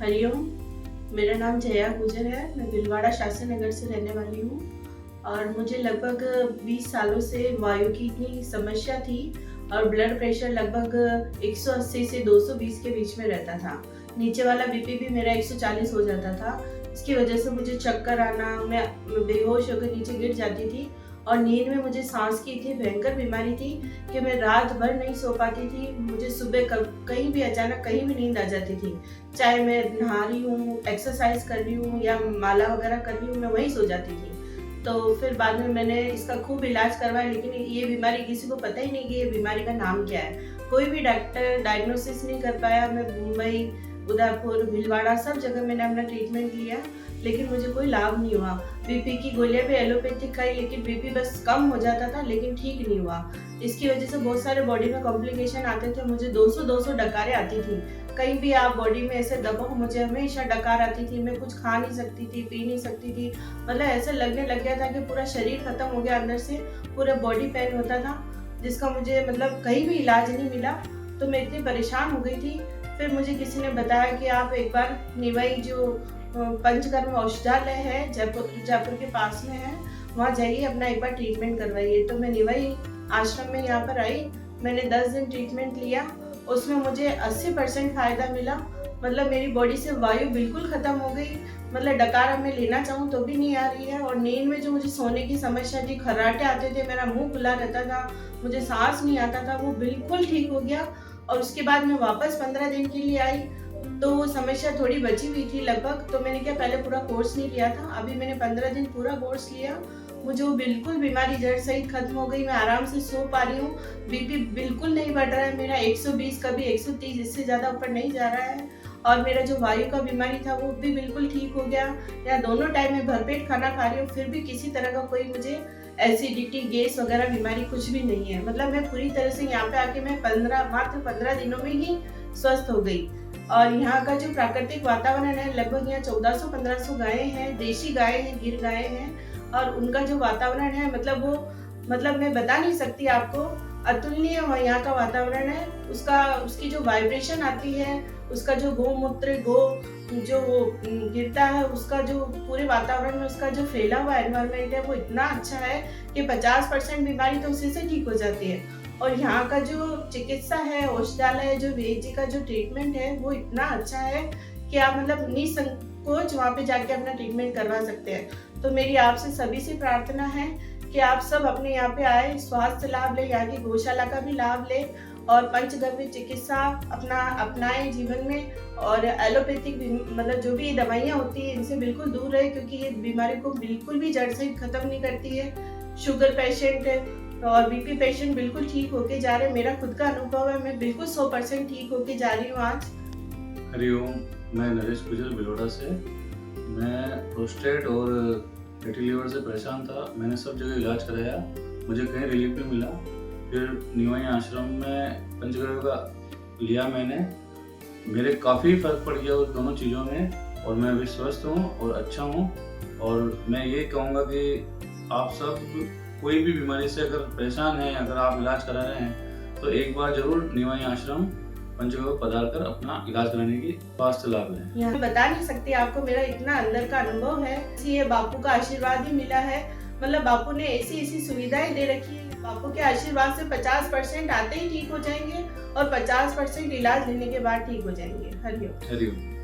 हरिओम। मेरा नाम जया गुजर है। मैं भीलवाड़ा शास्त्री नगर से रहने वाली हूँ और मुझे लगभग 20 सालों से वायु की इतनी समस्या थी और ब्लड प्रेशर लगभग 180 से 220 के बीच में रहता था। नीचे वाला बीपी भी मेरा 140 हो जाता था। इसकी वजह से मुझे चक्कर आना, मैं बेहोश होकर नीचे गिर जाती थी और नींद में मुझे सांस की इतनी भयंकर बीमारी थी कि मैं रात भर नहीं सो पाती थी। मुझे सुबह कहीं भी अचानक कहीं भी नींद आ जाती थी। चाहे मैं नहा रही हूँ, एक्सरसाइज कर रही हूँ या माला वगैरह कर रही हूँ, मैं वहीं सो जाती थी। तो फिर बाद में मैंने इसका खूब इलाज करवाया, लेकिन ये बीमारी किसी को पता ही नहीं कि ये बीमारी का नाम क्या है। कोई भी डॉक्टर डायग्नोसिस नहीं कर पाया। मैं मुंबई, उदयपुर, भीलवाड़ा सब जगह मैंने अपना ट्रीटमेंट लिया, लेकिन मुझे कोई लाभ नहीं हुआ। बीपी की गोलियां भी एलोपैथिक खाई, लेकिन बीपी बस कम हो जाता था, लेकिन ठीक नहीं हुआ। इसकी वजह से बहुत सारे बॉडी में कॉम्प्लिकेशन आते थे। मुझे 200 डकारें आती थी। कहीं भी आप बॉडी में ऐसे दबाओ, मुझे हमेशा डकार आती थी। मैं कुछ खा नहीं सकती थी, पी नहीं सकती थी। मतलब ऐसे लगने लग गया था कि पूरा शरीर खत्म हो गया, अंदर से पूरा बॉडी पेन होता था, जिसका मुझे मतलब कहीं भी इलाज नहीं मिला। तो मैं इतनी परेशान हो गई थी। फिर मुझे किसी ने बताया कि आप एक बार निवाई जो पंचकर्म औषधालय है, जयपुर के पास में है, वहाँ जाइए, अपना एक बार ट्रीटमेंट करवाइए। तो मैं निवाई आश्रम में यहाँ पर आई। मैंने 10 दिन ट्रीटमेंट लिया। उसमें मुझे 80% फायदा मिला। मतलब मेरी बॉडी से वायु बिल्कुल खत्म हो गई। मतलब डकार मैं लेना चाहूँ तो भी नहीं आ रही है। और नींद में जो मुझे सोने की समस्या थी, खर्राटे आते थे, मेरा मुंह खुला रहता था, मुझे सांस नहीं आता था, वो बिल्कुल ठीक हो गया। और उसके बाद मैं वापस 15 दिन के लिए आई, तो वो समस्या थोड़ी बची हुई थी लगभग। तो मैंने क्या पहले पूरा कोर्स नहीं लिया था, अभी मैंने 15 दिन पूरा कोर्स लिया। मुझे वो बिल्कुल बीमारी जड़ सहित खत्म हो गई। मैं आराम से सो पा रही हूँ। बीपी बिल्कुल नहीं बढ़ रहा है मेरा, 120 कभी 130, इससे ज़्यादा ऊपर नहीं जा रहा है। और मेरा जो वायु का बीमारी था वो भी बिल्कुल ठीक हो गया। या दोनों टाइम में भरपेट खाना खा रही हूँ, फिर भी किसी तरह का कोई मुझे एसिडिटी, गैस वगैरह बीमारी कुछ भी नहीं है। मतलब मैं पूरी तरह से यहाँ पे आके मैं मात्र 15 दिनों में ही स्वस्थ हो गई। और यहाँ का जो प्राकृतिक वातावरण है, लगभग यहाँ 1400-1500 गायें हैं, देशी गायें हैं, गिर गायें हैं। और उनका जो वातावरण है, मतलब मैं बता नहीं सकती आपको, अतुलनीय यहाँ का वातावरण है। उसकी जो वाइब्रेशन आती है, उसका जो गोमूत्र जो गिरता है, उसका जो पूरे वातावरण में उसका जो फैला हुआ एनवायरनमेंट है, वो इतना अच्छा है कि 50% बीमारी तो उसी से ठीक हो जाती है। और यहाँ का जो चिकित्सा है, औषधालय, जो वेद जी का जो ट्रीटमेंट है, वो इतना अच्छा है कि आप मतलब निसंकोच वहाँ पे जाके अपना ट्रीटमेंट करवा सकते हैं। तो मेरी आपसे सभी से प्रार्थना है कि आप सब अपने यहाँ पे आए, स्वास्थ्य लाभ ले, यहाँ की गौशाला का भी लाभ ले और पंचगव्य चिकित्सा अपनाएं जीवन में। और एलोपैथिक मतलब जो भी दवाइयाँ होती है, इनसे बिल्कुल दूर रहे, क्योंकि ये बीमारी को बिल्कुल भी जड़ से खत्म नहीं करती है। शुगर पेशेंट और बीपी पेशेंट बिल्कुल ठीक होके जा रहे हैं। मेरा खुद का अनुभव है, मैं बिल्कुल 100% ठीक होके जा रही हूँ आज। हरिओम। मैं नरेश गुजर भीलवाड़ा से। मैं प्रोस्टेट और फैटी लीवर से परेशान था। मैंने सब जगह इलाज कराया, मुझे कहीं रिलीफ नहीं मिला। फिर निवाई आश्रम में पंचगव्य का लिया मैंने, मेरे काफ़ी फ़र्क पड़ गया उस दोनों चीज़ों में। और मैं अभी स्वस्थ हूँ और अच्छा हूँ। और मैं ये कहूँगा कि आप सब कोई भी बीमारी से अगर परेशान हैं, अगर आप इलाज करा रहे हैं, तो एक बार ज़रूर निवाई आश्रम पंचगव्य पधार कर अपना इलाज कराने की स्वास्थ्य लाभ लें। यहाँ बता नहीं सकती आपको, मेरा इतना अंदर का अनुभव है। ये बापू का आशीर्वाद ही मिला है। मतलब बापू ने ऐसी सुविधाएं दे रखी है। बापू के आशीर्वाद से 50% आते ही ठीक हो जाएंगे और 50% इलाज लेने के बाद ठीक हो जाएंगे। हरिओम। हरिओम।